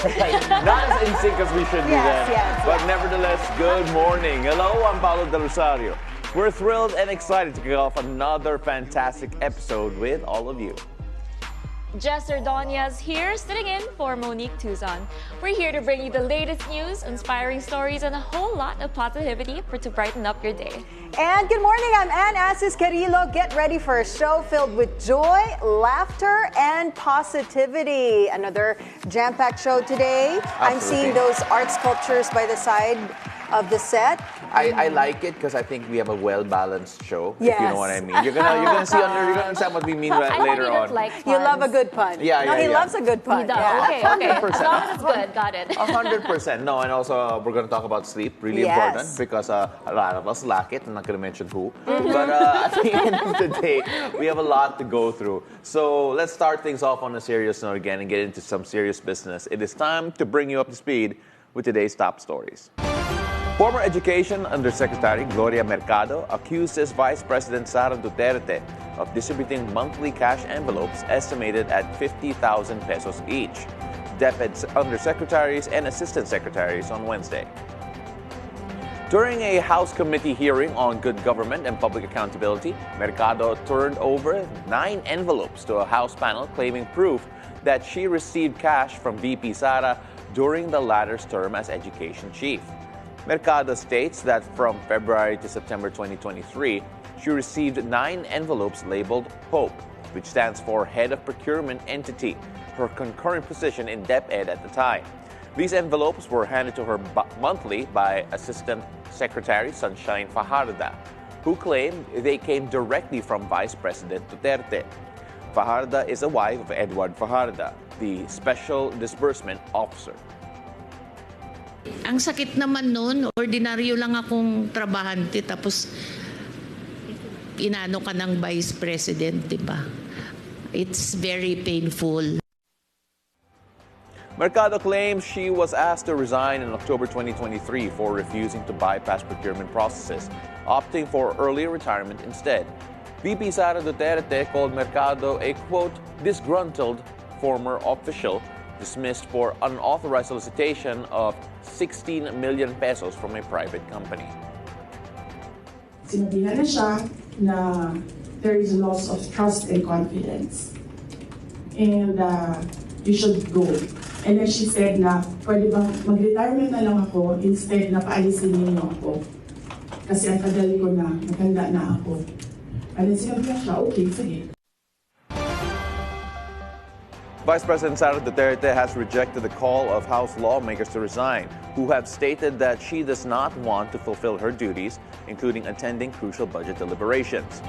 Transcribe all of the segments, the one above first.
Not as in sync as we should be then. Yes, but nevertheless, good morning. Hello, I'm Paolo del Rosario. We're thrilled and excited to kick off another fantastic episode with all of you. Jess Ordoñez here, sitting in for Monique Tuzon. We're here to bring you the latest news, inspiring stories, and a whole lot of positivity to brighten up your day. And good morning, I'm Asis-Carilo. Get ready for a show filled with joy, laughter, and positivity. Another jam-packed show today. Absolutely. I'm seeing those art sculptures by the side of the set. I like it because I think we have a well-balanced show. Yes. If you know what I mean. You're gonna see you're gonna understand what we mean later on. You love a good pun. Yeah, he loves a good pun. He does. Yeah. Okay. As long as it's good, got it. 100%. No, and also we're gonna talk about sleep. Really important because a lot of us lack it. I'm not gonna mention who, but at the end of the day, we have a lot to go through. So let's start things off on a serious note again and get into some serious business. It is time to bring you up to speed with today's top stories. Former Education Undersecretary Gloria Mercado accuses Vice President Sara Duterte of distributing monthly cash envelopes estimated at 50,000 pesos each. DepEd undersecretaries and assistant secretaries on Wednesday. During a House committee hearing on good government and public accountability, Mercado turned over 9 envelopes to a House panel claiming proof that she received cash from VP Sara during the latter's term as education chief. Mercado states that from February to September 2023, she received 9 envelopes labeled HOPE, which stands for Head of Procurement Entity, her concurrent position in DepEd at the time. These envelopes were handed to her monthly by Assistant Secretary Sunshine Fajarda, who claimed they came directly from Vice President Duterte. Fajarda is a wife of Edward Fajarda, the Special Disbursement Officer. Ang sakit naman nun, ordinaryo lang akong trabahante tapos inano ka ng Vice President, di ba? It's very painful. Mercado claims she was asked to resign in October 2023 for refusing to bypass procurement processes, opting for early retirement instead. VP Sara Duterte called Mercado a, quote, disgruntled former official dismissed for unauthorized solicitation of 16 million pesos from a private company. Sinabihan na siya na there is loss of trust and confidence. And you should go. And then she said na, pwede bang mag-retirement na lang ako instead na paalisin niyo ako. Kasi ang tagal ko na, matanda na ako. And then sinabihan siya, okay, sige. Vice President Sara Duterte has rejected the call of House lawmakers to resign, who have stated that she does not want to fulfill her duties, including attending crucial budget deliberations.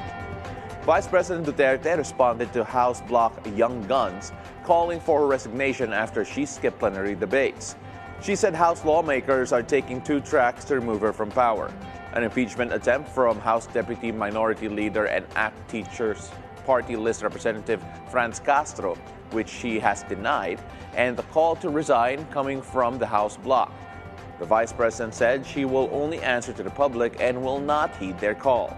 Vice President Duterte responded to House Bloc Young Guns, calling for her resignation after she skipped plenary debates. She said House lawmakers are taking 2 tracks to remove her from power: an impeachment attempt from House Deputy Minority Leader and ACT Teachers Party List Representative Franz Castro, which she has denied, and the call to resign coming from the House bloc. The Vice President said she will only answer to the public and will not heed their call.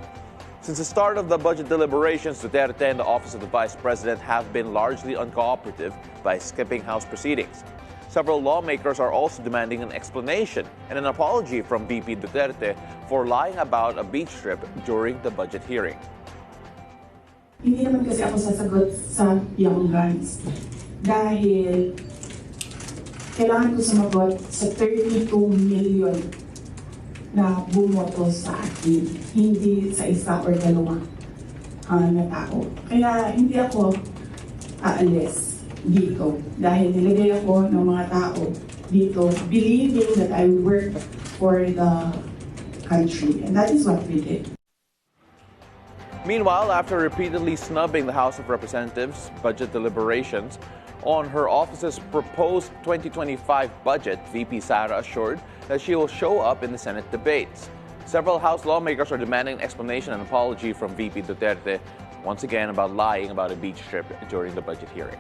Since the start of the budget deliberations, Duterte and the Office of the Vice President have been largely uncooperative by skipping House proceedings. Several lawmakers are also demanding an explanation and an apology from VP Duterte for lying about a beach trip during the budget hearing. Hindi naman kasi ako sasagot sa Young Guns dahil kailangan ko sumagot sa 32 million na bumoto sa akin, hindi sa isa or dalawa na tao. Kaya hindi ako aalis dito dahil nilagay ako ng mga tao dito believing that I will work for the country, and that is what we did. Meanwhile, after repeatedly snubbing the House of Representatives' budget deliberations on her office's proposed 2025 budget, VP Sara assured that she will show up in the Senate debates. Several House lawmakers are demanding an explanation and apology from VP Duterte, once again about lying about a beach trip during the budget hearing.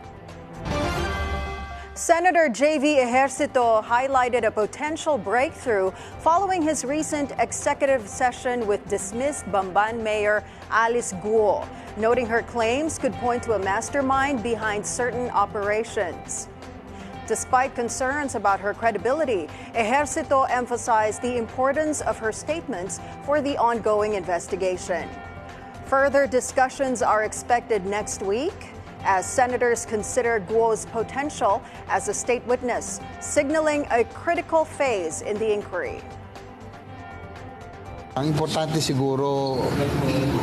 Senator J.V. Ejercito highlighted a potential breakthrough following his recent executive session with dismissed Bamban Mayor Alice Guo, noting her claims could point to a mastermind behind certain operations. Despite concerns about her credibility, Ejercito emphasized the importance of her statements for the ongoing investigation. Further discussions are expected next week as senators consider Guo's potential as a state witness, signaling a critical phase in the inquiry. Ang importante siguro,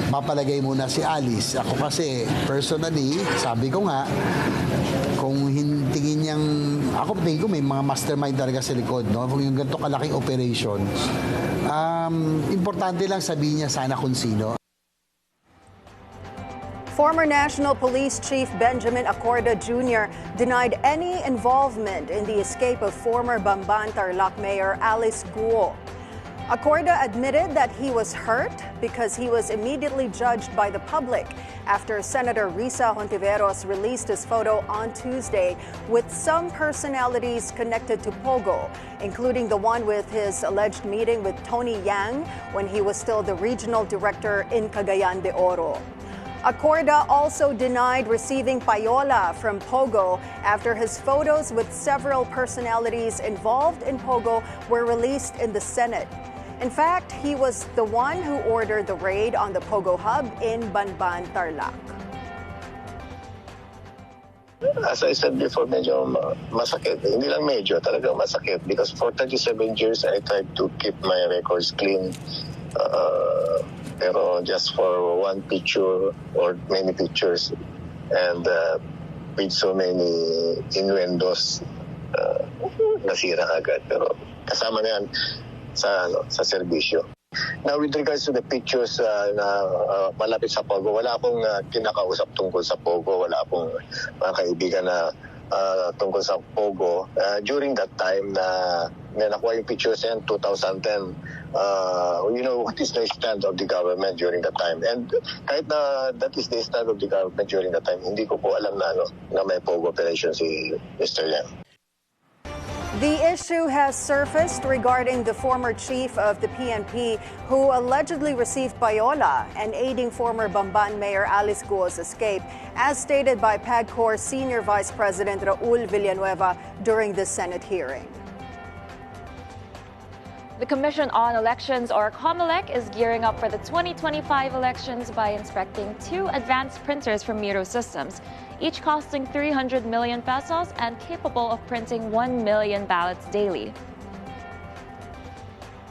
mapalagay muna si Alice. Ako kasi, personally, sabi ko nga, kung tingin niyang, ako tingin ko may mga mastermind talaga sa likod, no? Kung yung ganito kalaking operation, importante lang sabihin niya sana kung sino. Former National Police Chief Benjamin Acorda Jr. denied any involvement in the escape of former Bamban Tarlac Mayor Alice Guo. Acorda admitted that he was hurt because he was immediately judged by the public after Senator Risa Hontiveros released his photo on Tuesday with some personalities connected to Pogo, including the one with his alleged meeting with Tony Yang when he was still the regional director in Cagayan de Oro. Acorda also denied receiving payola from Pogo after his photos with several personalities involved in Pogo were released in the Senate. In fact, he was the one who ordered the raid on the Pogo hub in Banban, Tarlac. As I said before, medyo masakit. Hindi lang medyo, talagang masakit. Because for 37 years, I tried to keep my records clean. Pero just for one picture or many pictures and with so many innuendos, nasira agad. Pero kasama na yan sa serbisyo. Now, with regards to the pictures na malapit sa Pogo, wala akong kinakausap tungkol sa Pogo. Wala akong mga kaibigan na tungkol sa Pogo. During that time na nakuha yung pictures yan, 2010, you know what is the stand of the government during that time. And kahit na that is the stand of the government during that time, hindi ko po alam na may Pogo operation si Mr. Yang. The issue has surfaced regarding the former chief of the PNP who allegedly received payola and aiding former Bamban Mayor Alice Guo's escape, as stated by PAGCOR Senior Vice President Raul Villanueva during the Senate hearing. The Commission on Elections, or COMELEC, is gearing up for the 2025 elections by inspecting 2 advanced printers from Miro Systems, each costing 300 million pesos and capable of printing 1 million ballots daily.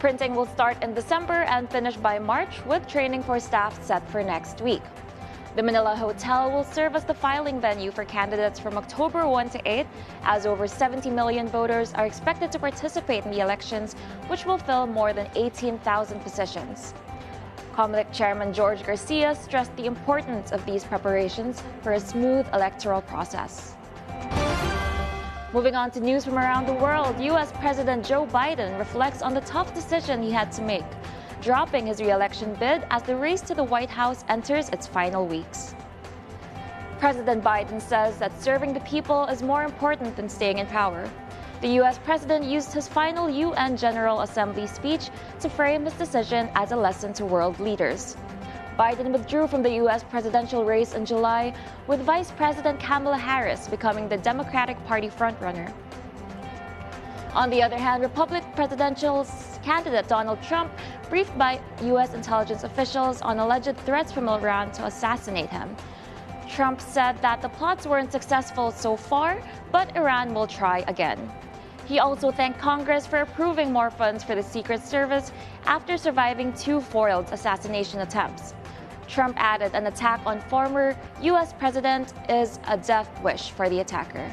Printing will start in December and finish by March, with training for staff set for next week. The Manila Hotel will serve as the filing venue for candidates from October 1 to 8, as over 70 million voters are expected to participate in the elections, which will fill more than 18,000 positions. COMELEC Chairman George Garcia stressed the importance of these preparations for a smooth electoral process. Moving on to news from around the world, U.S. President Joe Biden reflects on the tough decision he had to make, dropping his re-election bid as the race to the White House enters its final weeks. President Biden says that serving the people is more important than staying in power. The U.S. president used his final UN General Assembly speech to frame his decision as a lesson to world leaders. Biden withdrew from the U.S. presidential race in July, with Vice President Kamala Harris becoming the Democratic Party frontrunner. On the other hand, Republican presidential candidate Donald Trump briefed by U.S. intelligence officials on alleged threats from Iran to assassinate him. Trump said that the plots weren't successful so far, but Iran will try again. He also thanked Congress for approving more funds for the Secret Service after surviving 2 foiled assassination attempts. Trump added an attack on former U.S. president is a death wish for the attacker.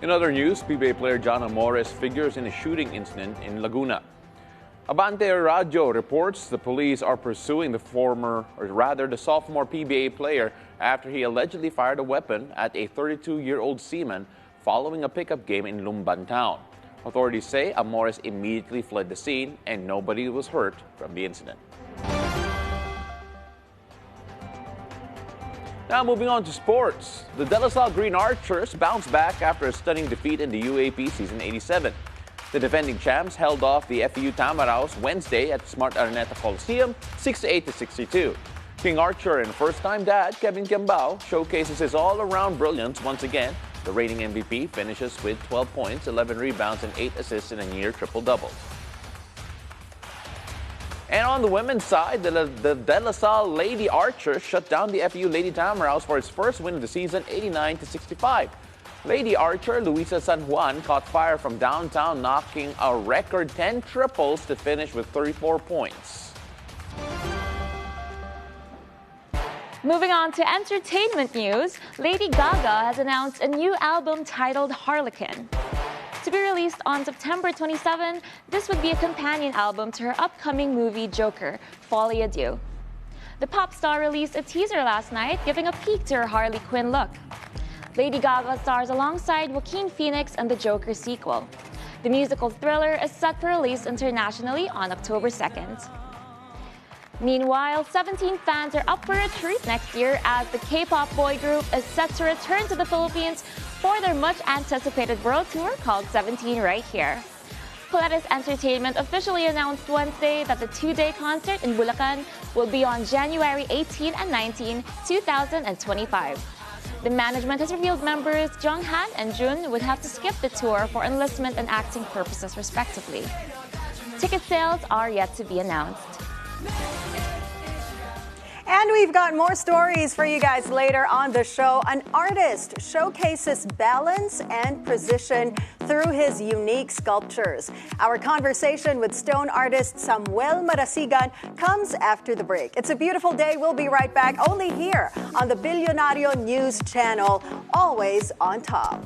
In other news, PBA player John Amores figures in a shooting incident in Laguna. Abante Radio reports the police are pursuing the sophomore PBA player after he allegedly fired a weapon at a 32-year-old seaman following a pickup game in Lumban Town. Authorities say Amores immediately fled the scene and nobody was hurt from the incident. Now moving on to sports. The delos Green Archers bounced back after a stunning defeat in the UAP Season 87. The defending champs held off the FEU Tamaraos Wednesday at Smart Araneta Coliseum 68-62. King Archer and first-time dad Kevin Kiambao showcases his all-around brilliance once again The reigning MVP finishes with 12 points, 11 rebounds, and 8 assists in a near triple-double. And on the women's side, the De La Salle Lady Archers shut down the FU Lady Tamaraos for its first win of the season, 89-65. Lady Archer Luisa San Juan caught fire from downtown, knocking a record 10 triples to finish with 34 points. Moving on to entertainment news, Lady Gaga has announced a new album titled Harlequin. To be released on September 27, this would be a companion album to her upcoming movie Joker, Folie à Deux. The pop star released a teaser last night, giving a peek to her Harley Quinn look. Lady Gaga stars alongside Joaquin Phoenix in the Joker sequel. The musical thriller is set for release internationally on October 2nd. Meanwhile, 17 fans are up for a treat next year as the K-pop boy group is set to return to the Philippines for their much-anticipated world tour called 17 Right Here. Paletas Entertainment officially announced Wednesday that the two-day concert in Bulacan will be on January 18 and 19, 2025. The management has revealed members Jung Han and Jun would have to skip the tour for enlistment and acting purposes, respectively. Ticket sales are yet to be announced. And we've got more stories for you guys later on the show. An artist showcases balance and precision through his unique sculptures. Our conversation with stone artist Samuel Marasigan comes after the break. It's a beautiful day. We'll be right back only here on the Billionario News Channel, always on top.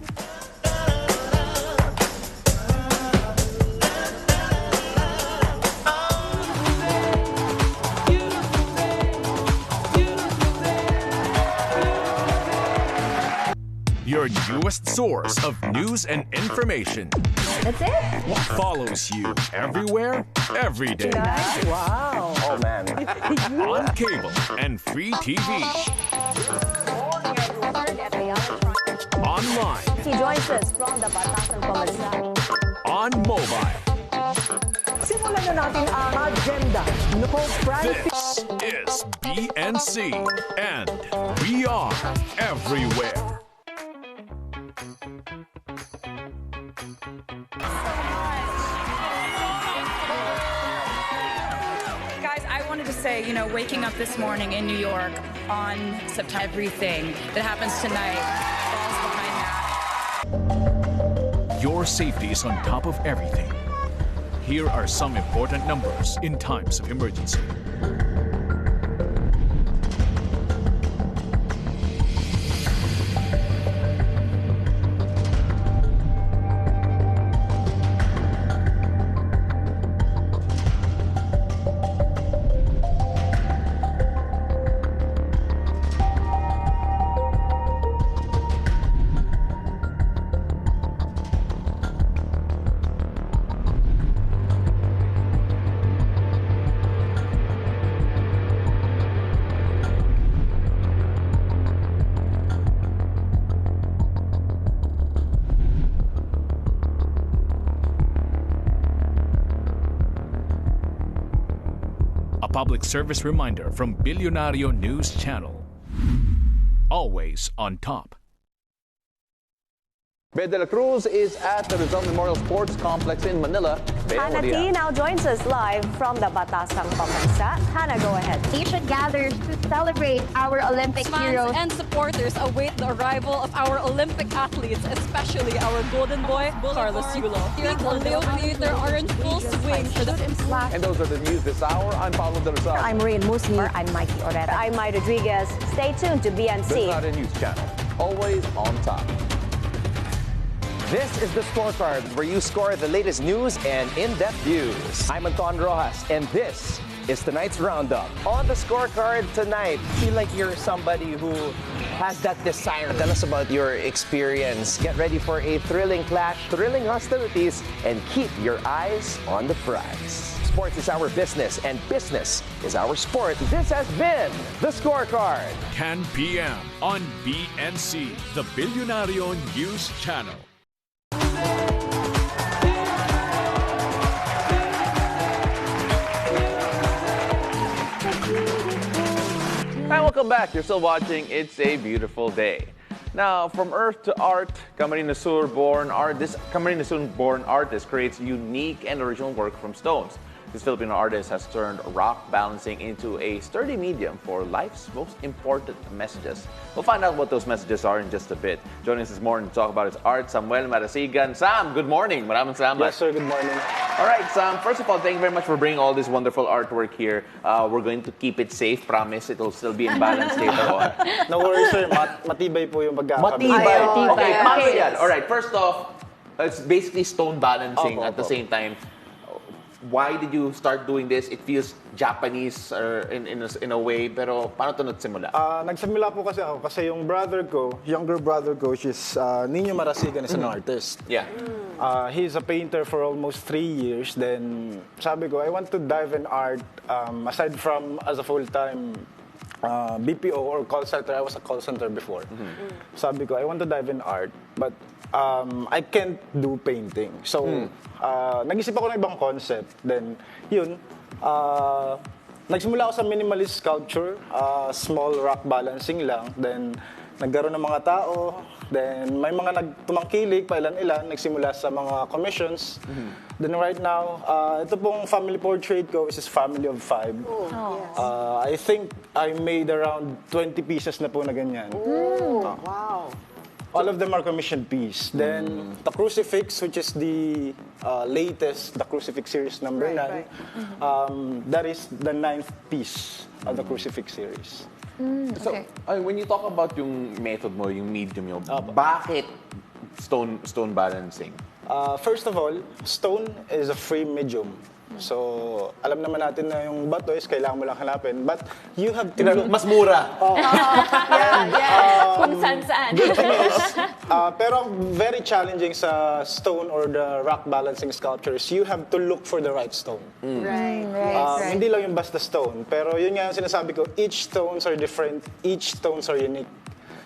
Your newest source of news and information. That's it? Follows you everywhere, every day. Nice. Wow. Oh, man. On cable and free TV. Online. He joins us from the Batasang Pambansa. On mobile. Simulan na natin ang agenda. This is BNC, and we are everywhere. Guys, I wanted to say, waking up this morning in New York on September, everything that happens tonight falls behind that. Your safety is on top of everything. Here are some important numbers in times of emergency. Public service reminder from Billionario News Channel. Always on top. Bea de la Cruz is at the Rizal Memorial Sports Complex in Manila. Hannah T now joins us live from the Batasang Pambansa. Hannah, go ahead. Nation gathers to celebrate our Olympic heroes. And supporters await the arrival of our Olympic athletes, especially our golden boy, Carlos Yulo. Here at the Leo Theater are in full swing for the And those are the news this hour. I'm Paolo del Rosario. I'm Maureen Musni. I'm Mikey Oretta. I'm Mai Rodriguez. Stay tuned to BNC. Billionario News Channel. Always on top. This is the scorecard where you score the latest news and in-depth views. I'm Anton Rojas, and this is tonight's roundup. On the scorecard tonight, feel like you're somebody who has that desire. Tell us about your experience. Get ready for a thrilling clash, thrilling hostilities, and keep your eyes on the prize. Sports is our business, and business is our sport. This has been the scorecard. 10 p.m. on BNC, the Billionario News Channel. And welcome back. You're still watching It's a Beautiful Day. Now, from earth to art, Camarines Sur-born artist creates unique and original work from stones. This Filipino artist has turned rock balancing into a sturdy medium for life's most important messages. We'll find out what those messages are in just a bit. Joining us this morning to talk about his art, Samuel Marasigan. Sam, good morning. Maraming salamat. Yes, sir. Good morning. All right, Sam. First of all, thank you very much for bringing all this wonderful artwork here. We're going to keep it safe. Promise, it'll still be in balance later on. No worries, sir. Matibay po yung pagkakabit. Matibay. Okay, paano yan? All right, first off, it's basically stone balancing at the same time. Why did you start doing this? It feels Japanese in a way, pero paano ito nagsimula? Nagsimula po kasi ako kasi yung younger brother ko, which is Nino Marasigan, is an artist. Yeah. He's a painter for almost 3 years. Then sabi ko, I want to dive in art aside from as a full-time BPO or call center. I was a call center before. Sabi ko, I want to dive in art, but I can't do painting. So, nag-isip ako ng ibang concept. Then, yun, nagsimula ako sa minimalist sculpture, small rock balancing lang. Then, nagkaroon ng mga tao. Then, may mga nagtumangkilik, pailan-ilan, nagsimula sa mga commissions. Then, right now, ito pong family portrait ko, which is family of 5. I think I made around 20 pieces na po na ganyan. Wow. All of them are commissioned piece. Then, the crucifix, which is the latest, the crucifix series number 9, that is the 9th piece of the crucifix series. So, when you talk about yung method mo, yung medium mo, bakit stone balancing? First of all, stone is a free medium. So, alam naman natin na yung bato is kailangan mo lang hanapin. But you have to... Mas mura. Kung saan-saan. Pero very challenging sa stone or the rock balancing sculptures, you have to look for the right stone. Right. Hindi lang yung basta stone. Pero yun nga yung sinasabi ko, each stones are different, each stones are unique.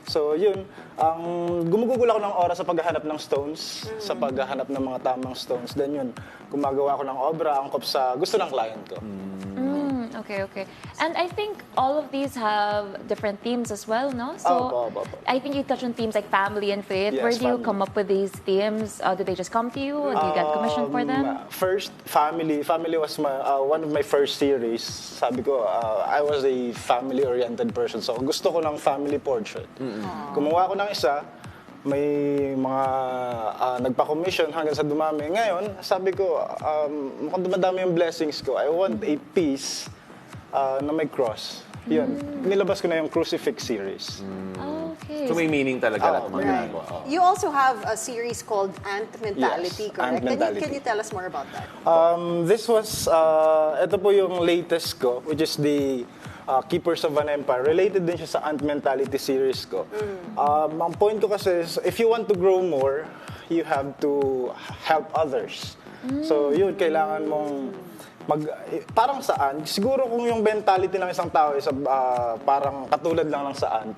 So yun, gumugugol ako ng oras sa paghahanap ng stones, sa paghahanap ng mga tamang stones. Then yun, gumagawa ako ng obra, angkop sa gusto ng client ko. Okay. And I think all of these have different themes as well, no? So I think you touch on themes like family and faith. Yes, Where do you family. come up with these themes? Do they just come to you? Or do you get commissioned for them? First, family. Family was one of my first series. Sabi ko, I was a family-oriented person. So gusto ko ng family portrait. Gumawa ko ng isa, may mga nagpa-commission hanggang sa dumami. Ngayon, sabi ko, mukhang dumadami yung blessings ko. I want a piece na may cross. Yun, nilabas ko na yung crucifix series. Okay. So may meaning talaga lahat ng mga ginagawa. You also have a series called Ant Mentality, Yes, correct? Ant Mentality. Can you tell us more about that? This was, ito po yung latest ko, which is the Keepers of an Empire. Related din siya sa Ant Mentality series ko. Ang point ko kasi is, if you want to grow more, you have to help others. So yun, kailangan mong parang saan, siguro kung yung mentality ng isang tao is parang katulad lang ng saan,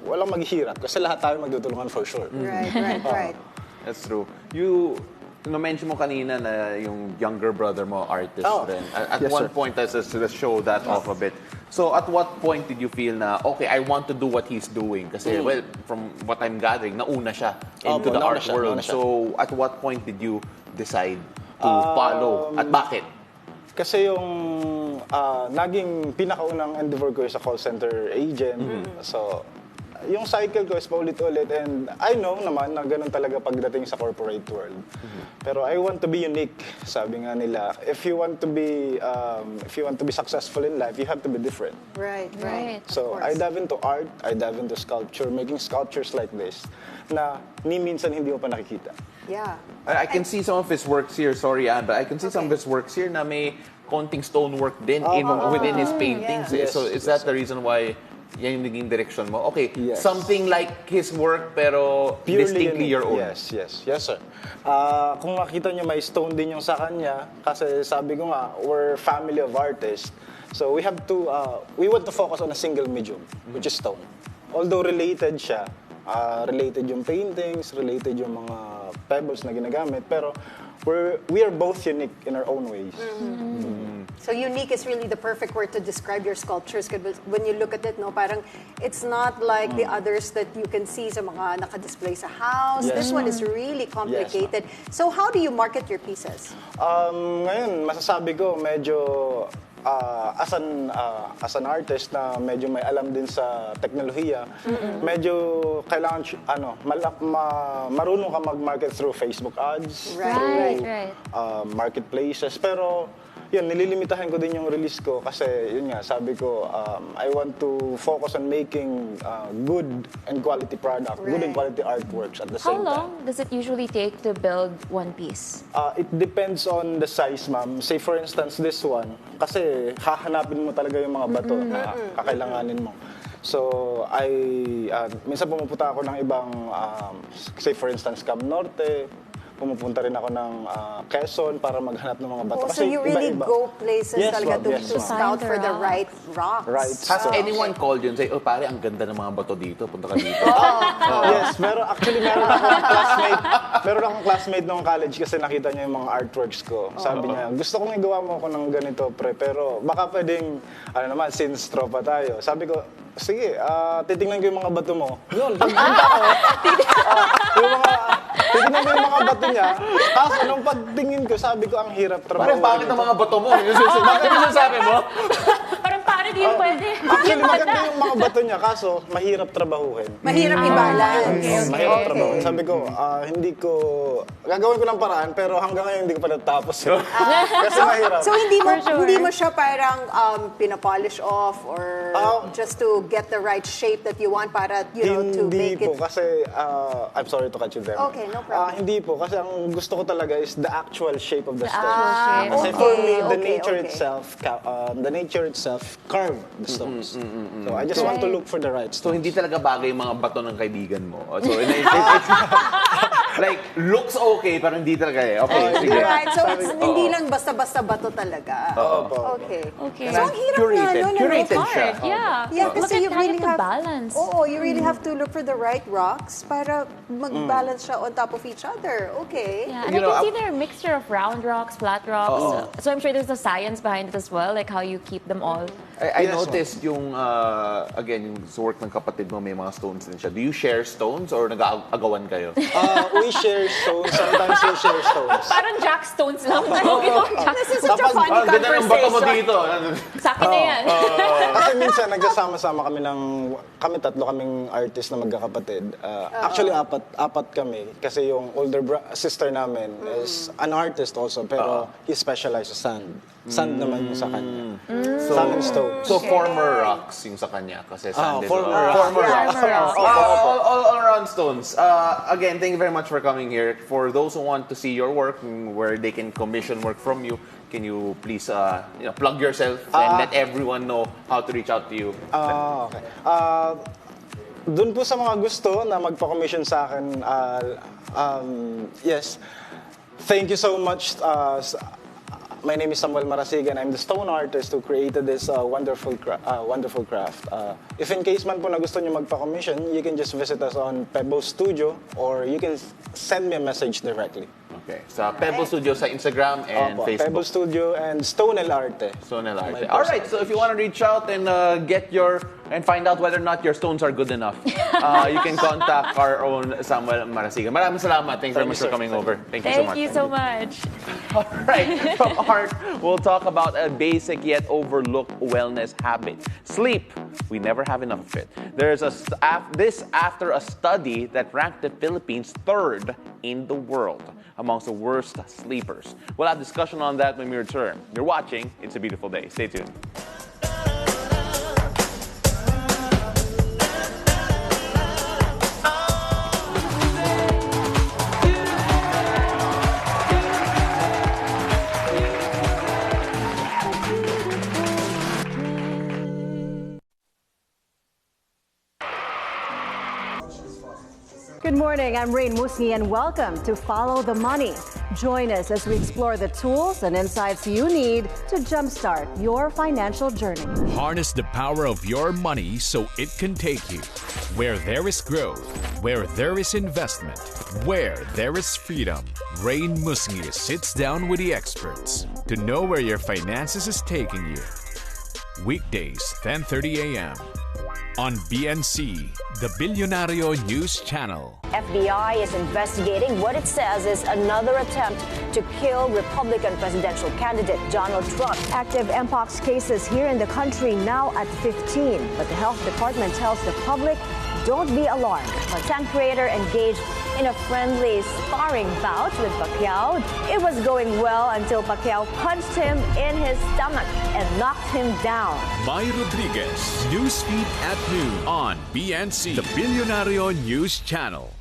walang maghihirap kasi lahat tayo magtutulungan for sure. Right. That's true. Na-mention mo kanina na yung younger brother mo, artist rin. At Yes, one sir. point, let's show that off a bit. So, at what point did you feel na, okay, I want to do what he's doing? Kasi, well, from what I'm gathering, nauna siya into the art world. So, at what point did you decide to follow? At bakit? Kasi yung naging pinakaunang endeavor ko is a call center agent. So, yung cycle ko is paulit-ulit and I know naman na ganun talaga pagdating sa corporate world. Pero I want to be unique. Sabi nga nila, if you want to be successful in life, you have to be different. Right. So, I dive into art, I dive into sculpture, making sculptures like this na ni minsan hindi mo pa nakikita. Yeah. I can see some of his works here, sorry Ann, but I can see some of his works here na may konting stonework din within his paintings. Yeah. So is that the reason why yan yung naging direction mo? Okay, something like his work pero Purely distinctly unique. your own. Yes, sir. Kung makita nyo, may stone din yung sa kanya kasi sabi ko nga, we're family of artists. So we want to focus on a single medium, which is stone. Although related siya, related yung paintings, related yung mga pebbles na ginagamit. Pero we are both unique in our own ways. So unique is really the perfect word to describe your sculptures. Because when you look at it, no, parang it's not like the others that you can see sa mga naka-display sa house. Yes. This one is really complicated. So how do you market your pieces? Ngayon, masasabi ko medyo as an artist na medyo may alam din sa teknolohiya, medyo kailangan marunong ka mag-market through Facebook ads, through marketplaces. Pero yun, nililimitahan ko din yung release ko kasi yun nga, sabi ko, I want to focus on making good and quality product, good and quality artworks at the same time. How long does it usually take to build one piece? It depends on the size, ma'am. Say for instance, this one, kasi hahanapin mo talaga yung mga bato na kakailanganin mo. So, minsan pumupunta ako ng ibang, say for instance, Cam Norte, pumupunta rin ako ng Quezon para maghanap ng mga bato. So you really go places talaga to scout for the right rocks. Right. Has anyone called you and say, oh pare, ang ganda ng mga bato dito, punta ka dito? Yes, pero actually meron akong classmate nung college kasi nakita niya yung mga artworks ko. Sabi niya, gusto kong igawa mo ako ng ganito, pre, pero baka pwedeng, since tropa tayo. Sabi ko, sige, titingnan ko yung mga bato mo. Yun, pagpunta ko, titingnan ko yung mga bato niya. Kaso nung pagtingin ko, sabi ko, ang hirap trabaho. Parang bakit ang mga bato mo? Bakit yung sasabi mo? Parang pare, di yun pwede. Actually, maganda yung mga bato niya, kaso mahirap trabahuhin. Mahirap i-balance. Mahirap trabahuhin. Sabi ko, gagawin ko ng paraan, pero hanggang ngayon hindi ko pa natapos. Kasi mahirap. So hindi mo siya parang pinapolish off or just to get the right shape that you want para, to make it? Hindi po, kasi, I'm sorry to cut you there. Okay, no problem. Hindi po, kasi ang gusto ko talaga is the actual shape of the stones. Kasi for me, the nature itself carved the stones. So I just want to look for the right stones. So hindi talaga bagay yung mga bato ng kaibigan mo. So it's like, looks okay, pero hindi talaga eh. Okay, sige. Right, so it's hindi lang basta-basta bato talaga. Okay. So ang hirap na, Curated siya. Yeah, kasi you really have to balance. You really have to look for the right rocks para mag-balance siya on top of each other. Okay. Yeah, and I can see there are a mixture of round rocks, flat rocks. So I'm sure there's a science behind it as well, like how you keep them all. I noticed yung, again, yung sa work ng kapatid mo, may mga stones din siya. Do you share stones or nag-aagawan kayo? We share stones. Sometimes we share stones. Parang jack stones lang. This is such a funny conversation. Ganda ng bato mo dito. Sa akin na yan. Kasi minsan nagsasama-sama kami tatlo kaming artist na magkakapatid. Actually, apat kami. Kasi yung older sister namin is an artist also, pero he specializes sa sand. Sand naman yung sa kanya. Sand and stone. So former rocks yung sa kanya kasi sand is former rocks. rocks. All around stones. Again, thank you very much for coming here. For those who want to see your work, where they can commission work from you, can you please plug yourself and let everyone know how to reach out to you? Okay. Doon po sa mga gusto na magpa-commission sa akin, yes, thank you so much. My name is Samuel Marasigan. I'm the stone artist who created this wonderful craft. If in case man po na gusto niyo magpa-commission, you can just visit us on Pebble Studio or you can send me a message directly. Okay. Sa Pebble Studio sa Instagram and Facebook. Pebble Studio and Stonel Arte. Stonel Arte. All right. So if you want to reach out and and find out whether or not your stones are good enough, you can contact our own Samuel Marasigan. Maraming salamat. Thanks very much for coming over. Thank you so much. Thank you so much. All right. From art, we'll talk about a basic yet overlooked wellness habit: sleep. We never have enough of it. There's this after a study that ranked the Philippines 3rd in the world amongst the worst sleepers. We'll have discussion on that when we return. You're watching It's a Beautiful Day. Stay tuned. Good morning, I'm Rain Musni and welcome to Follow the Money. Join us as we explore the tools and insights you need to jumpstart your financial journey. Harness the power of your money so it can take you. Where there is growth, where there is investment, where there is freedom. Rain Musngi sits down with the experts to know where your finances is taking you. Weekdays, 10:30 a.m. on BNC, the Billionario News Channel. FBI is investigating what it says is another attempt to kill Republican presidential candidate Donald Trump. Active Mpox cases here in the country now at 15, but the health department tells the public, don't be alarmed. Content creator engaged in a friendly sparring bout with Pacquiao. It was going well until Pacquiao punched him in his stomach and knocked him down. Mai Rodriguez, newsfeed at noon on BNC, the Billionario News Channel.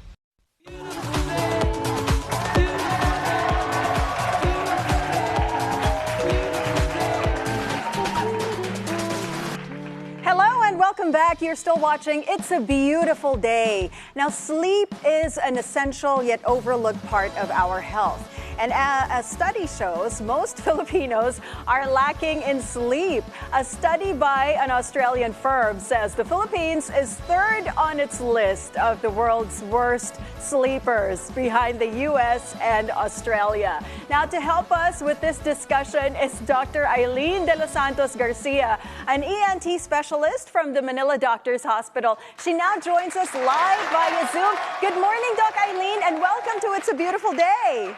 Welcome back. You're still watching It's a Beautiful Day. Now, sleep is an essential yet overlooked part of our health. And a study shows most Filipinos are lacking in sleep. A study by an Australian firm says the Philippines is third on its list of the world's worst sleepers, behind the U.S. and Australia. Now, to help us with this discussion is Dr. Aileen de los Santos Garcia, an ENT specialist from the Manila Doctors Hospital. She now joins us live via Zoom. Good morning, Doc Aileen, and welcome to It's a Beautiful Day.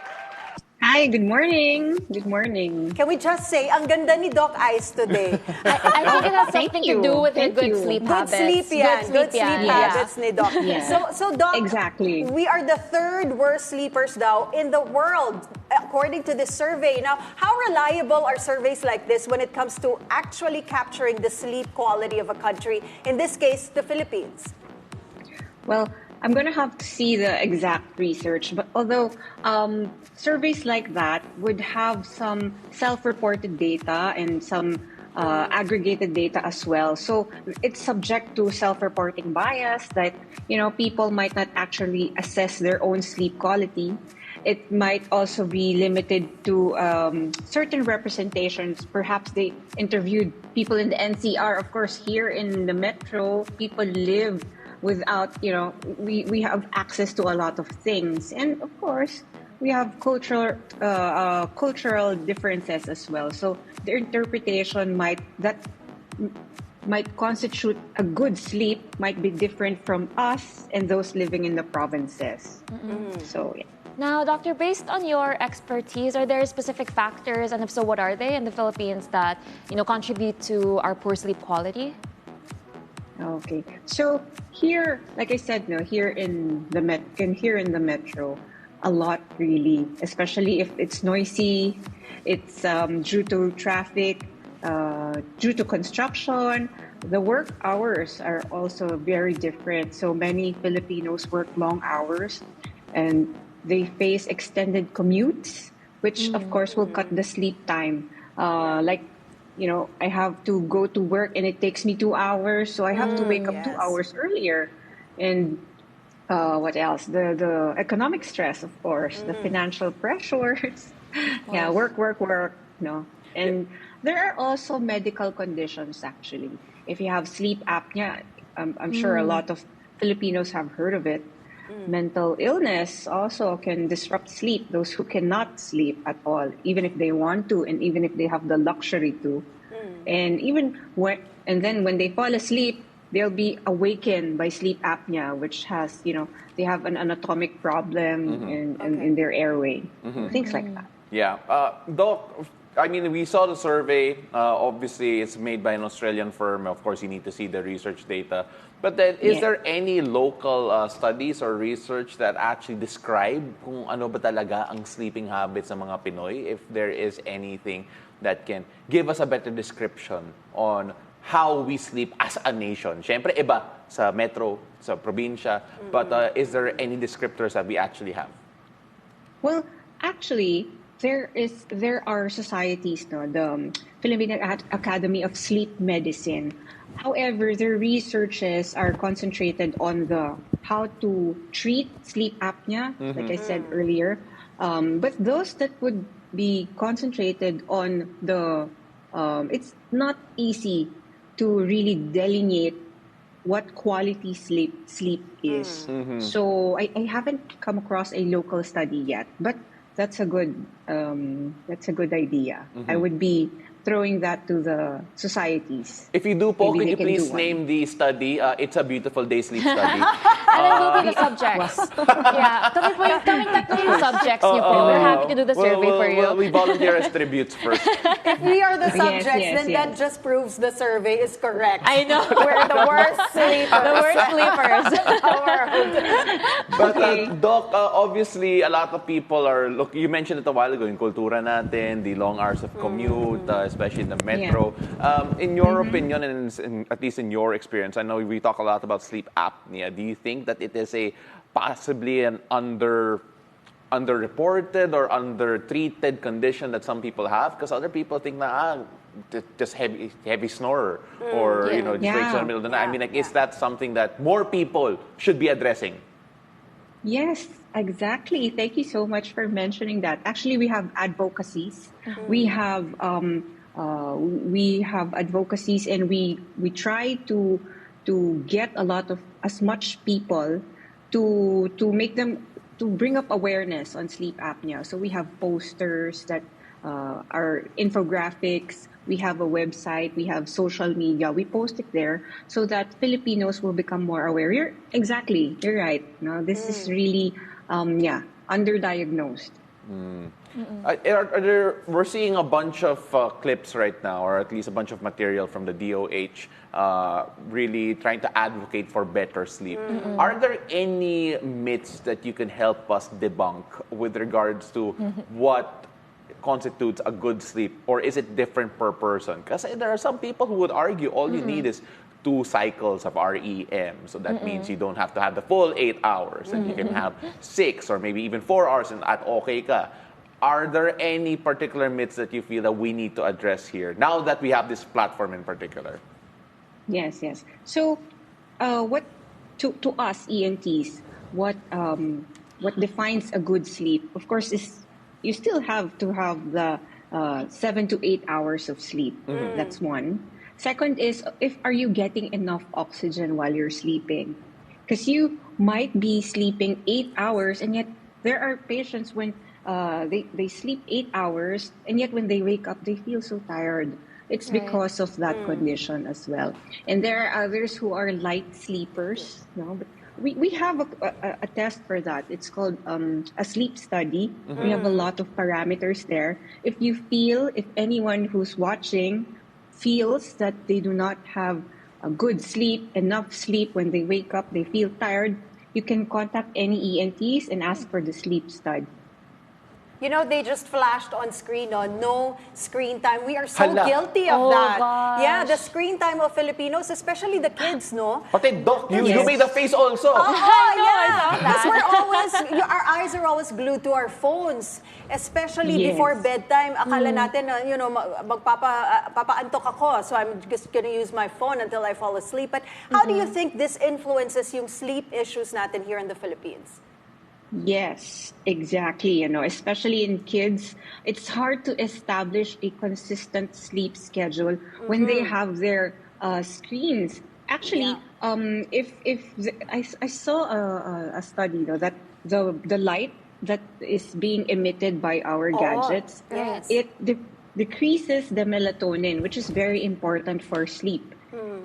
Hi, good morning. Good morning. Can we just say, ang ganda ni Doc Ice today. I think it has something to do with your good sleep habits. Good sleep habits ni Doc. Yeah. So Doc, exactly. We are the third worst sleepers daw in the world, according to this survey. Now, how reliable are surveys like this when it comes to actually capturing the sleep quality of a country, in this case, the Philippines? Well, I'm going to have to see the exact research, but although surveys like that would have some self-reported data and some aggregated data as well. So it's subject to self-reporting bias that, people might not actually assess their own sleep quality. It might also be limited to certain representations. Perhaps they interviewed people in the NCR. Of course, here in the metro, people live without, we have access to a lot of things. And of course, we have cultural differences as well. So their interpretation might constitute a good sleep might be different from us and those living in the provinces. Mm-hmm. So, yeah. Now, Doctor, based on your expertise, are there specific factors, and if so, what are they in the Philippines that, contribute to our poor sleep quality? Okay. So here, like I said, here in the metro, a lot really, especially if it's noisy, it's due to traffic, due to construction. The work hours are also very different. So many Filipinos work long hours and they face extended commutes, which of course will cut the sleep time. I have to go to work and it takes me 2 hours, so I have to wake up 2 hours earlier. And what else? The economic stress, of course, the financial pressures. Yeah, work. And there are also medical conditions, actually. If you have sleep apnea, I'm sure a lot of Filipinos have heard of it. Mental illness also can disrupt sleep, those who cannot sleep at all, even if they want to and even if they have the luxury to. And then when they fall asleep, they'll be awakened by sleep apnea, which has, they have an anatomic problem in their airway, things like that. Yeah. Doc, I mean, we saw the survey. Obviously, it's made by an Australian firm. Of course, you need to see the research data. But then, is there any local studies or research that actually describe kung ano ba talaga ang sleeping habits ng mga Pinoy? If there is anything that can give us a better description on how we sleep as a nation. Siyempre, iba sa metro, sa probinsya. But is there any descriptors that we actually have? Well, actually, there are societies, the Filipino Academy of Sleep Medicine However, the researches are concentrated on the how to treat sleep apnea, like I said earlier. But those that would be concentrated on the, it's not easy to really delineate what quality sleep is. So I haven't come across a local study yet, but that's a good idea. I would be throwing that to the societies. If you do, Paul, Maybe could you they can please do one. name the study? It's a beautiful day sleep study. And then go to the subjects. Yeah. Coming back to yung subjects niyo po, we're happy to do the survey for you. Well, we volunteer as tributes first. If we are the Yes, subjects, yes, then yes. that just proves the survey is correct. I know. We're the worst sleepers. The worst sleepers. But Doc, obviously, a lot of people are, look, you mentioned it a while ago, yung kultura natin, the long hours of commute, especially in the metro. In your opinion, and at least in your experience, I know we talk a lot about sleep apnea. Do you think that it is possibly an underreported or undertreated condition that some people have? Because other people think na just heavy snorer or just wakes up in the middle of the night. I mean, is that something that more people should be addressing? Yes, exactly. Thank you so much for mentioning that. Actually, we have advocacies. We have advocacies, and we try to get as much people to make them, to bring up awareness on sleep apnea. So we have posters that are infographics. We have a website. We have social media. We post it there so that Filipinos will become more aware. You're right. No, this is really underdiagnosed. We're seeing a bunch of clips right now, or at least a bunch of material from the DOH really trying to advocate for better sleep. Are there any myths that you can help us debunk with regards to what constitutes a good sleep, or is it different per person? Because there are some people who would argue all you need is 2 cycles of REM. So that means you don't have to have the full 8 hours, and you can have 6 or maybe even 4 hours and at okay ka. Are there any particular myths that you feel that we need to address here, now that we have this platform in particular? Yes. So, what to us ENTs, what defines a good sleep? Of course, is you still have to have the 7 to 8 hours of sleep. That's one. Second is, are you getting enough oxygen while you're sleeping? Because you might be sleeping 8 hours, and yet there are patients when they sleep 8 hours, and yet when they wake up, they feel so tired. It's because of that condition as well. And there are others who are light sleepers. But we have a test for that. It's called a sleep study. We have a lot of parameters there. If anyone who's watching feels that they do not have a good sleep, enough sleep, when they wake up, they feel tired, you can contact any ENTs and ask for the sleep study. You know, they just flashed on screen, no screen time. We are so guilty of that. Gosh. Yeah, the screen time of Filipinos, especially the kids, no? But Doc, you made a face also. Yeah. Because our eyes are always glued to our phones. Especially before bedtime, akala natin, papaantok ako, so I'm just gonna use my phone until I fall asleep. But how do you think this influences yung sleep issues natin here in the Philippines? Yes, exactly. Especially in kids, it's hard to establish a consistent sleep schedule when they have their screens. Actually, I saw a study that the light that is being emitted by our gadgets, it decreases the melatonin, which is very important for sleep.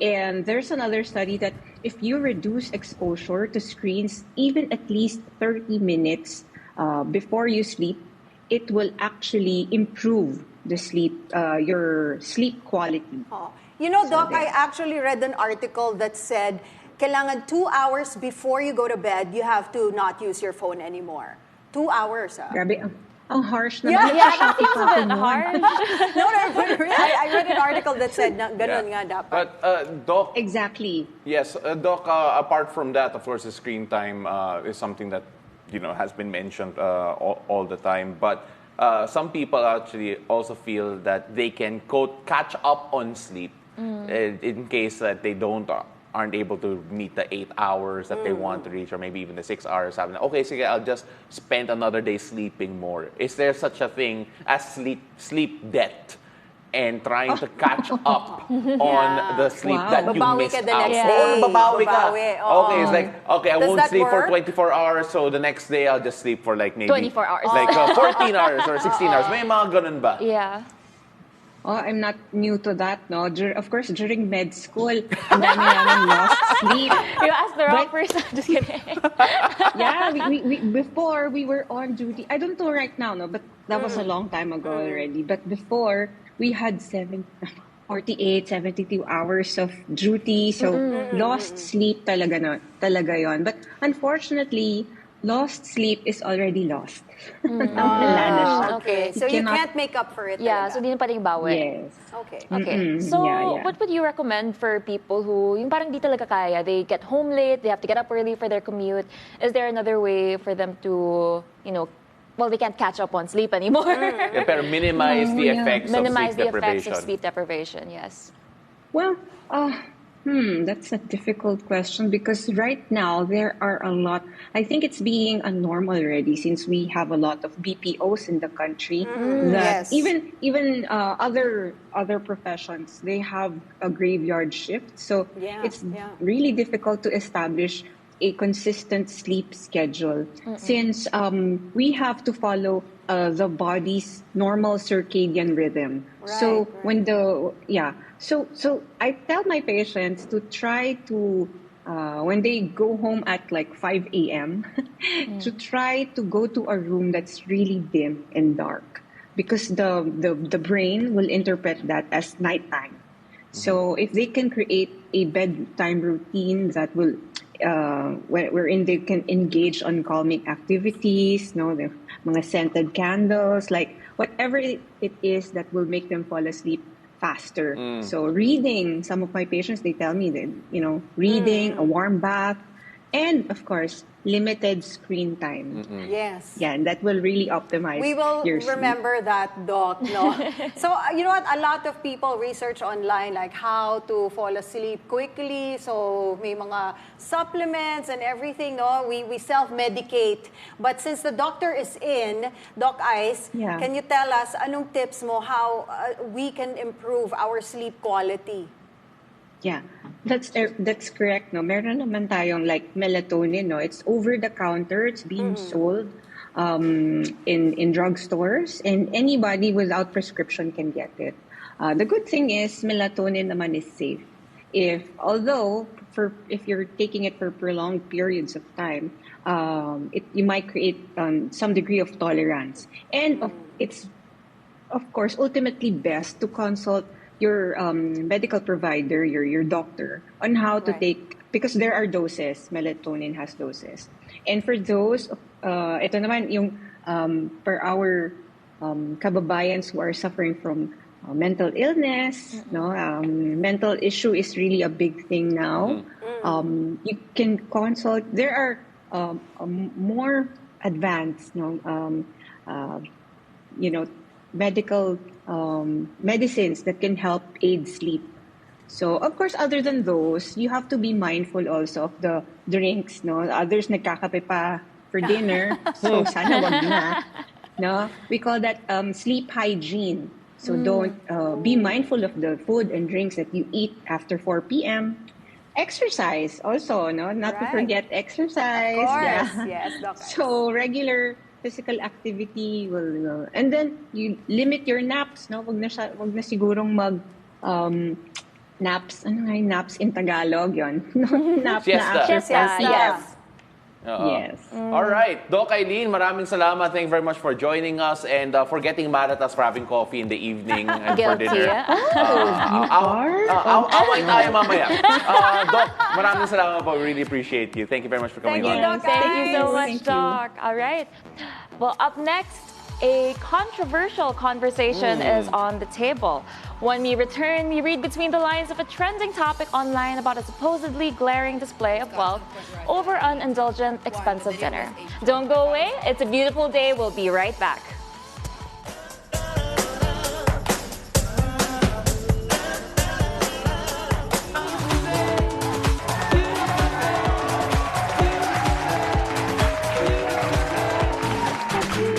And there's another study that if you reduce exposure to screens even at least 30 minutes before you sleep, it will actually improve the your sleep quality. You know, Doc, I actually read an article that said kailangan 2 hours before you go to bed, you have to not use your phone anymore. 2 hours. Grabe, ang harsh na. Yeah, that seems a bit harsh. I read an article that said ganun nga dapat. But Doc, exactly. Yes, Doc. Apart from that, of course, the screen time is something that has been mentioned all the time. But some people actually also feel that they can quote catch up on sleep in case that they aren't able to meet the 8 hours that they want to reach, or maybe even the 6 hours. Okay, so I'll just spend another day sleeping more. Is there such a thing as sleep debt? And trying to catch up on the sleep that you Babawi missed ka the out. next day. Babawi ka. Babawi, Okay, it's like, okay, I Does won't that sleep for work? 24 hours, so the next day I'll just sleep for like maybe 24 hours. Like 14 hours or 16 hours. May mga ganun ba? Yeah. Oh, I'm not new to that, no? Of course, during med school, ang dami namin lost sleep. You asked the wrong person. Just kidding. Yeah, we before we were on duty. I don't know right now, no, but that was a long time ago already. But before, we had 48, 72 hours of duty. So, lost sleep talaga yon. But unfortunately, lost sleep is already lost. Okay, so you can't make up for it. Yeah, so di na pa rin bawi. Yes. Okay. So, what would you recommend for people who yung parang di talaga kaya? They get home late, they have to get up early for their commute. Is there another way for them to, well, they can't catch up on sleep anymore? Pero minimize the effects of sleep deprivation, yes. Well, that's a difficult question because right now there are a lot. I think it's being a norm already since we have a lot of BPOs in the country. That even other professions, they have a graveyard shift. So it's really difficult to establish a consistent sleep schedule since we have to follow the body's normal circadian rhythm. So when So I tell my patients to try to, when they go home at like 5 a.m., to try to go to a room that's really dim and dark because the brain will interpret that as nighttime. So if they can create a bedtime routine that will, wherein they can engage on calming activities, the mga scented candles, like whatever it is that will make them fall asleep faster. So reading, some of my patients, they tell me that, reading, a warm bath, and of course, limited screen time. Yes. Yeah, and that will really optimize We will your sleep. remember that, Doc. No? So, you know what? A lot of people research online like how to fall asleep quickly. So, may mga supplements and everything, no? We self-medicate. But since the doctor is in, Doc Ice, can you tell us anong tips mo how we can improve our sleep quality? Yeah, that's correct. No, meron naman tayong like melatonin. No, it's over the counter. It's being sold in drugstores, and anybody without prescription can get it. The good thing is melatonin naman is safe. If you're taking it for prolonged periods of time, you might create some degree of tolerance, and it's of course ultimately best to consult your medical provider, your doctor, on how to take, because there are doses, melatonin has doses. And for those, ito naman yung for our kababayans who are suffering from mental illness, mental issue is really a big thing now. You can consult, there are more advanced, medical medicines that can help aid sleep. So, of course, other than those, you have to be mindful also of the drinks, Others nagkakape pa for dinner, so sana wag na. No? We call that sleep hygiene. So don't be mindful of the food and drinks that you eat after 4 p.m. Exercise also, not to forget exercise. Of course, yes, Doc. So regular physical activity will, and then you limit your naps, Wag na sigurong mag naps. Ano nga yung naps in Tagalog yon? Naps na after 4 p.m. Yes. All right. Doc Aileen, maraming salamat. Thank you very much for joining us and for getting mad at us for having coffee in the evening and for dinner. Away tayo mamaya. Doc, maraming salamat po. We really appreciate you. Thank you very much for coming on. Thank you so much, Doc. All right. Well, up next, a controversial conversation is on the table. When we return, we read between the lines of a trending topic online about a supposedly glaring display of wealth over an indulgent, expensive dinner. Don't go away. It's a beautiful day. We'll be right back.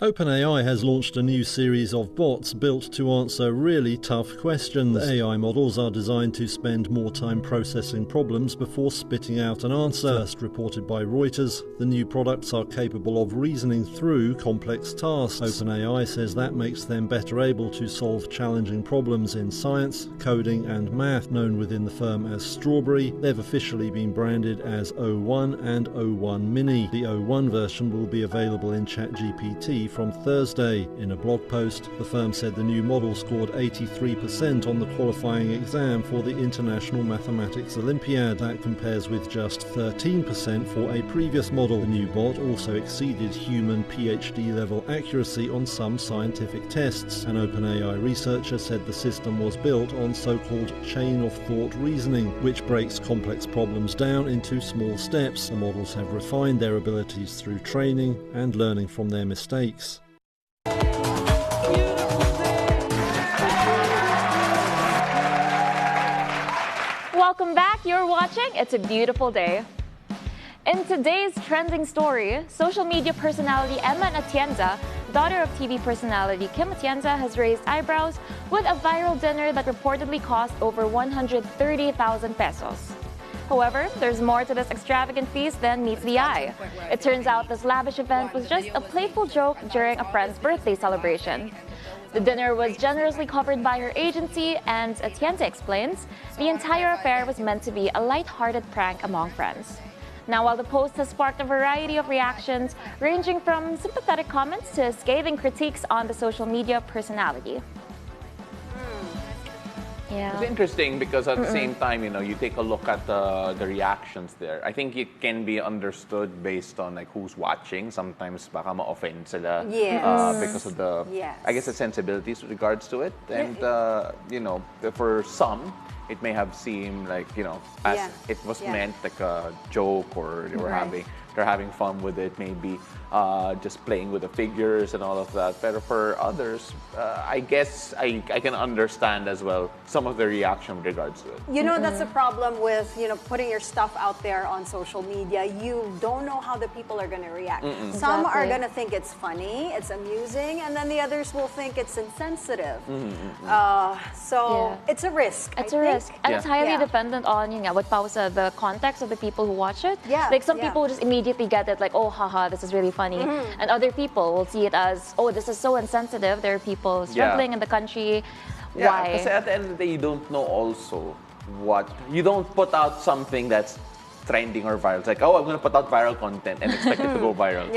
OpenAI has launched a new series of bots built to answer really tough questions. AI models are designed to spend more time processing problems before spitting out an answer. First reported by Reuters, the new products are capable of reasoning through complex tasks. OpenAI says that makes them better able to solve challenging problems in science, coding and math. Known within the firm as Strawberry, they've officially been branded as O1 and O1 Mini. The O1 version will be available in ChatGPT from Thursday. In a blog post, the firm said the new model scored 83% on the qualifying exam for the International Mathematics Olympiad. That compares with just 13% for a previous model. The new bot also exceeded human PhD-level accuracy on some scientific tests. An OpenAI researcher said the system was built on so-called chain-of-thought reasoning, which breaks complex problems down into small steps. The models have refined their abilities through training and learning from their mistakes. Welcome back. You're watching It's a Beautiful Day. In today's trending story, social media personality Emman Atienza, daughter of TV personality Kim Atienza, has raised eyebrows with a viral dinner that reportedly cost over 130,000 pesos. However, there's more to this extravagant feast than meets the eye. It turns out this lavish event was just a playful joke during a friend's birthday celebration. The dinner was generously covered by her agency, and Atienza explains, the entire affair was meant to be a light-hearted prank among friends. Now, while the post has sparked a variety of reactions, ranging from sympathetic comments to scathing critiques on the social media personality. Yeah. It's interesting because at the same time, you take a look at the reactions there. I think it can be understood based on like who's watching. Sometimes baka ma-offend sila because of the, I guess, the sensibilities with regards to it. And, for some, it may have seemed like, as it was meant like a joke, or they're having fun with it, maybe just playing with the figures and all of that. But for others, I guess I can understand as well some of the reaction with regards to it. That's the problem with, putting your stuff out there on social media. You don't know how the people are going to react. Some are going to think it's funny, it's amusing, and then the others will think it's insensitive. It's a risk. It's a risk. And it's highly dependent on, what Pao said, the context of the people who watch it. Like some people will just immediately get it like, oh, haha, this is really funny. And other people will see it as, oh, this is so insensitive. There are people struggling in the country. Why? Because at the end of the day, you don't know also you don't put out something that's trending or viral. It's like, oh, I'm going to put out viral content and expect it to go viral.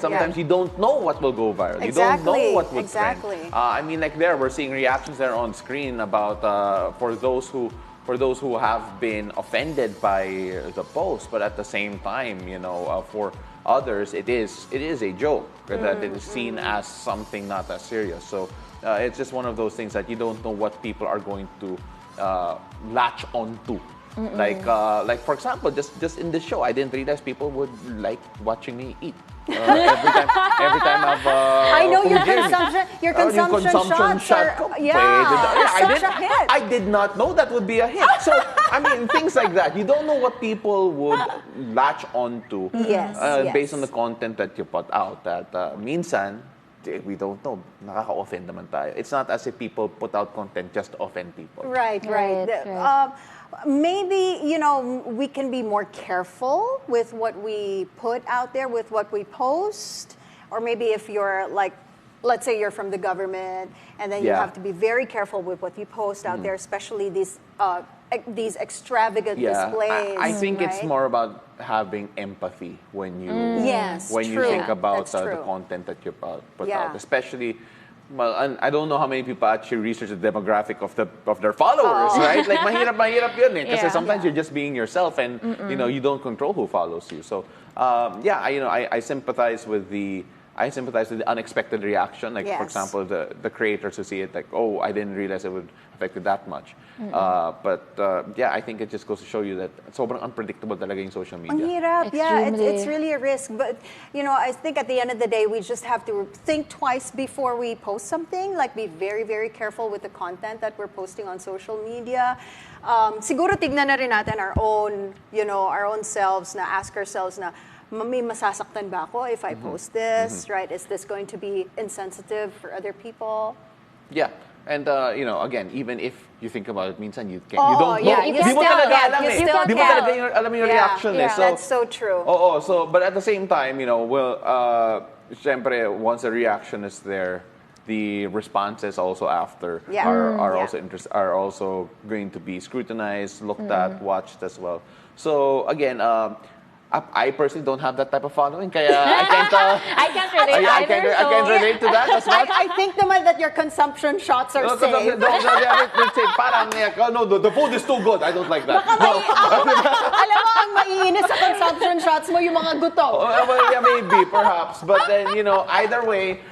Sometimes you don't know what will go viral. You don't know what will trend. I mean, like we're seeing reactions there on screen about for those who have been offended by the post, but at the same time, for others, it is a joke that it is seen as something not as serious. So it's just one of those things that you don't know what people are going to latch onto. Like for example, just in this show, I didn't realize people would like watching me eat. Every time I've I know your consumption shots are such a hit. I did not know that would be a hit. So I mean, things like that. You don't know what people would latch onto based on the content that you put out. That minsan we don't know. Nakaka-offend naman tayo. It's not as if people put out content just to offend people. Right. Maybe, we can be more careful with what we put out there, with what we post. Or maybe if you're like, let's say you're from the government, and then you have to be very careful with what you post out there, especially these extravagant displays. I think it's more about having empathy when you think about the content that you put out, especially. Well, and I don't know how many people actually research the demographic of their followers, right? Like mahirap yun eh. Kasi sometimes you're just being yourself, and you don't control who follows you. So I sympathize with the unexpected reaction. Like for example, the creators who see it like, oh, I didn't realize it would affect it that much. I think it just goes to show you that sobrang unpredictable talaga yung social media. Ang hirap, it's really a risk. But I think at the end of the day, we just have to think twice before we post something. Like be very, very careful with the content that we're posting on social media. Siguro tignan na rin natin our own selves, na ask ourselves na, may masasaktan ba ako if I post this, right? Is this going to be insensitive for other people? Yeah. And, again, even if you think about it, minsan you can't. Oh, you don't know. yeah, you Di mo still talaga can't. alam You eh. still Di mo can't. talaga alam yung reaction eh. So, that's so true. But at the same time, syempre, once the reaction is there, the responses also after are also going to be scrutinized, looked at, watched as well. So, again, I personally don't have that type of following, kaya I can't relate I can't relate to that as much. I think naman that your consumption shots are safe. The food is too good. I don't like that. Alam mo, ang maiinis sa consumption shots mo yung mga gutom. Well, yeah, maybe, perhaps. But then, either way,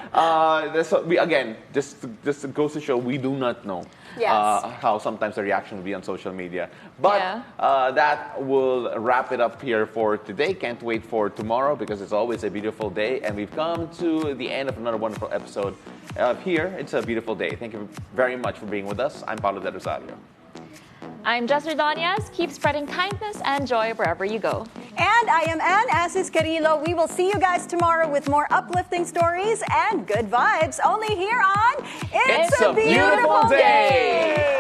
just goes to show we do not know. Yes. How sometimes the reaction will be on social media. But that will wrap it up here for today. Can't wait for tomorrow because it's always a beautiful day. And we've come to the end of another wonderful episode of Here. It's a Beautiful Day. Thank you very much for being with us. I'm Paolo del Rosario. I'm Jess Ordoñez. Keep spreading kindness and joy wherever you go. And I am Asis-Carilo. We will see you guys tomorrow with more uplifting stories and good vibes. Only here on It's a Beautiful Day.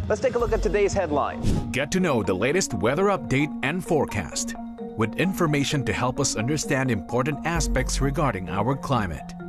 Let's take a look at today's headline. Get to know the latest weather update and forecast with information to help us understand important aspects regarding our climate.